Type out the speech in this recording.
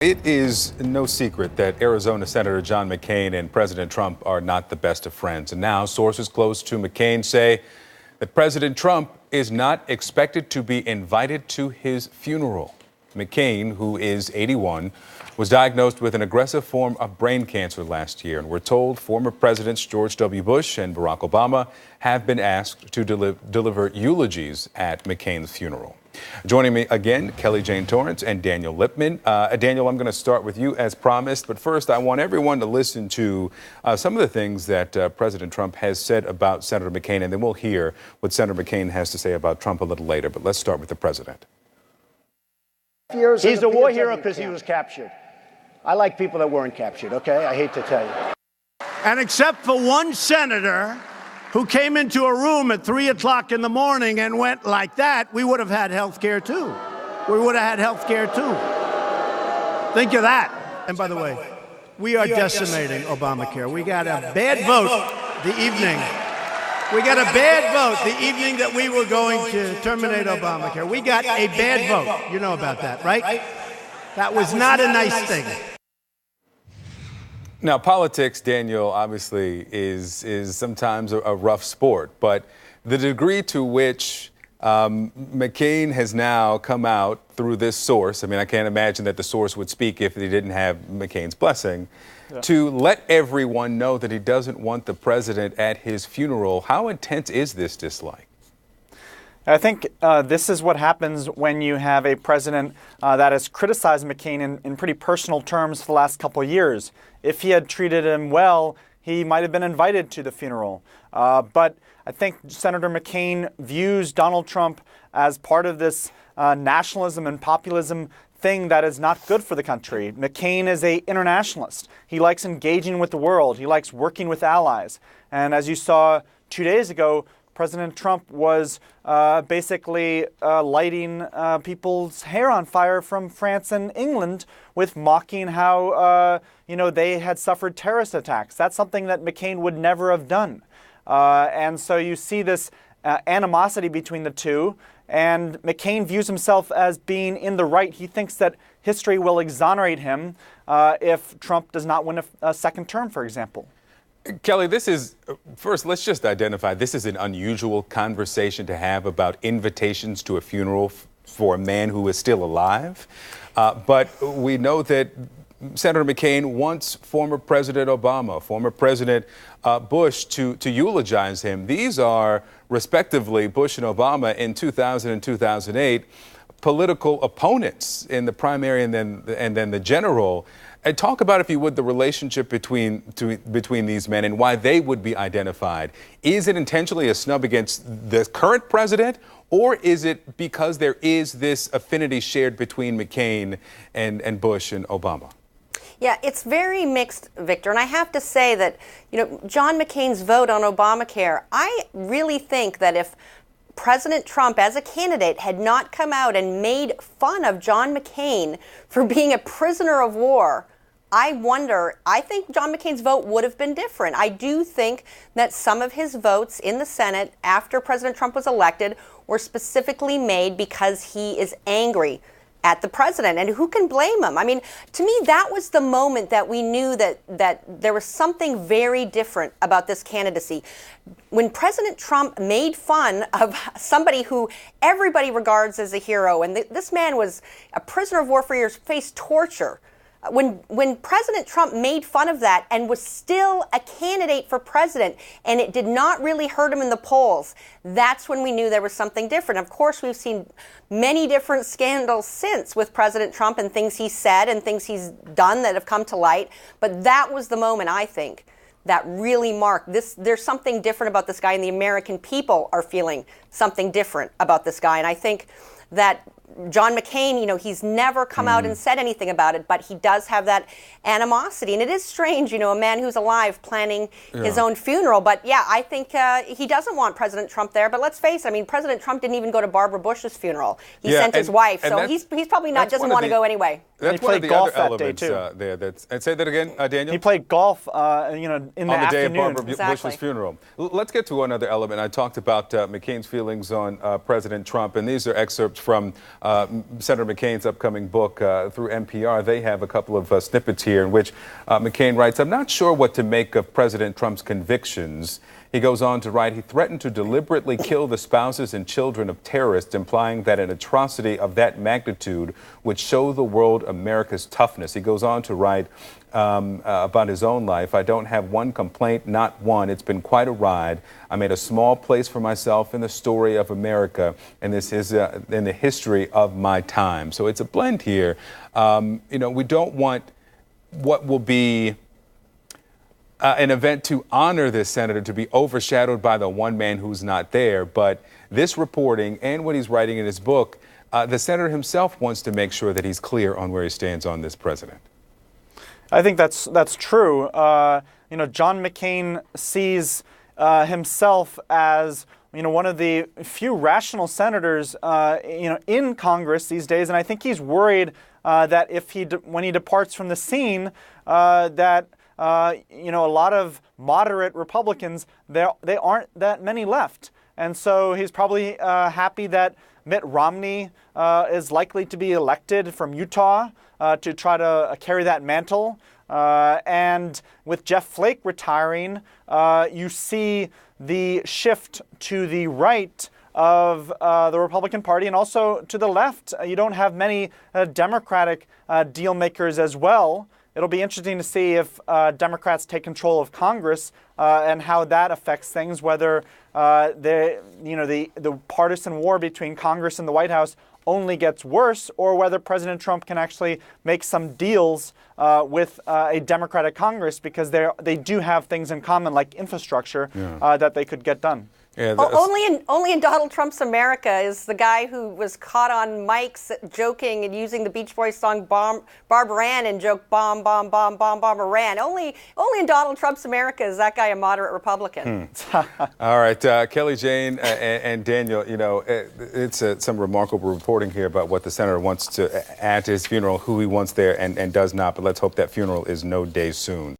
It is no secret that Arizona Senator John McCain and President Trump are not the best of friends. And now sources close to McCain say that President Trump is not expected to be invited to his funeral. McCain, who is 81, was diagnosed with an aggressive form of brain cancer last year. And we're told former Presidents George W. Bush and Barack Obama have been asked to deliver eulogies at McCain's funeral. Joining me again, Kelly Jane Torrance and Daniel Lipman. Daniel, I'm going to start with you as promised, but first I want everyone to listen to some of the things that President Trump has said about Senator McCain, and then we'll hear what Senator McCain has to say about Trump a little later. But let's start with the president. He's a war hero because he was captured. I like people that weren't captured, okay? I hate to tell you. And except for one senator who came into a room at 3 o'clock in the morning and went like that, we would have had health care too. We would have had health care too. Think of that. And by the way, we are decimating Obamacare. We got a bad vote the evening. We got a bad vote the evening that we were going to terminate Obamacare. We got a bad vote. You know about that, right? That was not a nice thing. Now, politics, Daniel, obviously is sometimes a rough sport, but the degree to which McCain has now come out through this source, I mean, I can't imagine that the source would speak if he didn't have McCain's blessing, to let everyone know that he doesn't want the president at his funeral. How intense is this dislike? I think this is what happens when you have a president that has criticized McCain in pretty personal terms for the last couple of years. If he had treated him well, he might have been invited to the funeral. But I think Senator McCain views Donald Trump as part of this nationalism and populism thing that is not good for the country. McCain is an internationalist. He likes engaging with the world. He likes working with allies. And as you saw 2 days ago, President Trump was basically lighting people's hair on fire from France and England with mocking how, they had suffered terrorist attacks. That's something that McCain would never have done. And so you see this animosity between the two. And McCain views himself as being in the right. He thinks that history will exonerate him if Trump does not win a second term, for example. Kelly, first, let's just identify, this is an unusual conversation to have about invitations to a funeral for a man who is still alive. But we know that Senator McCain wants former President Obama, former President Bush to eulogize him. These are, respectively, Bush and Obama in 2000 and 2008, political opponents in the primary and then the general. And talk about, if you would, the relationship between these men and why they would be identified. Is it intentionally a snub against the current president, or is it because there is this affinity shared between McCain and Bush and Obama? Yeah, it's very mixed, Victor. And I have to say that, John McCain's vote on Obamacare, I really think that if President Trump, as a candidate, had not come out and made fun of John McCain for being a prisoner of war, I think John McCain's vote would have been different. I do think that some of his votes in the Senate after President Trump was elected were specifically made because he is angry at the president. And who can blame him? I mean, to me, that was the moment that we knew that there was something very different about this candidacy. When President Trump made fun of somebody who everybody regards as a hero, and this man was a prisoner of war for years, faced torture. When President Trump made fun of that and was still a candidate for president, and it did not really hurt him in the polls, that's when we knew there was something different. Of course, we've seen many different scandals since with President Trump and things he's said and things he's done that have come to light. But that was the moment, I think, that really marked this. There's something different about this guy, and the American people are feeling something different about this guy. And I think that John McCain, he's never come out and said anything about it, but he does have that animosity. And it is strange, a man who's alive planning his own funeral. But yeah, I think he doesn't want President Trump there. But let's face it, President Trump didn't even go to Barbara Bush's funeral. He sent his wife. So he's probably doesn't want to go anyway. That's one of the other elements there. And say that again, Daniel? He played golf, in the afternoon. On the day of Barbara Bush's funeral. Let's get to another element. I talked about McCain's feelings on President Trump, and these are excerpts from Senator McCain's upcoming book through NPR. They have a couple of snippets here in which McCain writes, "I'm not sure what to make of President Trump's convictions." He goes on to write, "He threatened to deliberately kill the spouses and children of terrorists, implying that an atrocity of that magnitude would show the world America's toughness." He goes on to write about his own life, "I don't have one complaint, not one. It's been quite a ride. I made a small place for myself in the story of America, and this is in the history of my time." So it's a blend here. We don't want what will be an event to honor this senator to be overshadowed by the one man who's not there. But this reporting and what he's writing in his book, the senator himself wants to make sure that he's clear on where he stands on this president. I think that's true. John McCain sees himself as one of the few rational senators in Congress these days, and I think he's worried that when he departs from the scene, that a lot of moderate Republicans, they aren't that many left. And so he's probably happy that Mitt Romney is likely to be elected from Utah to try to carry that mantle. And with Jeff Flake retiring, you see the shift to the right of the Republican Party and also to the left. You don't have many Democratic deal makers as well. It'll be interesting to see if Democrats take control of Congress and how that affects things, whether the partisan war between Congress and the White House only gets worse, or whether President Trump can actually make some deals with a Democratic Congress, because they do have things in common like infrastructure that they could get done. Yeah, only in Donald Trump's America is the guy who was caught on mics joking and using the Beach Boys song Barbara Ann and joke bomb, bomb, bomb, bomb, Barbara Ann. Only in Donald Trump's America is that guy a moderate Republican. All right, Kelly, Jane, and Daniel, it's some remarkable reporting here about what the senator wants to add to his funeral, who he wants there and does not. But let's hope that funeral is no day soon.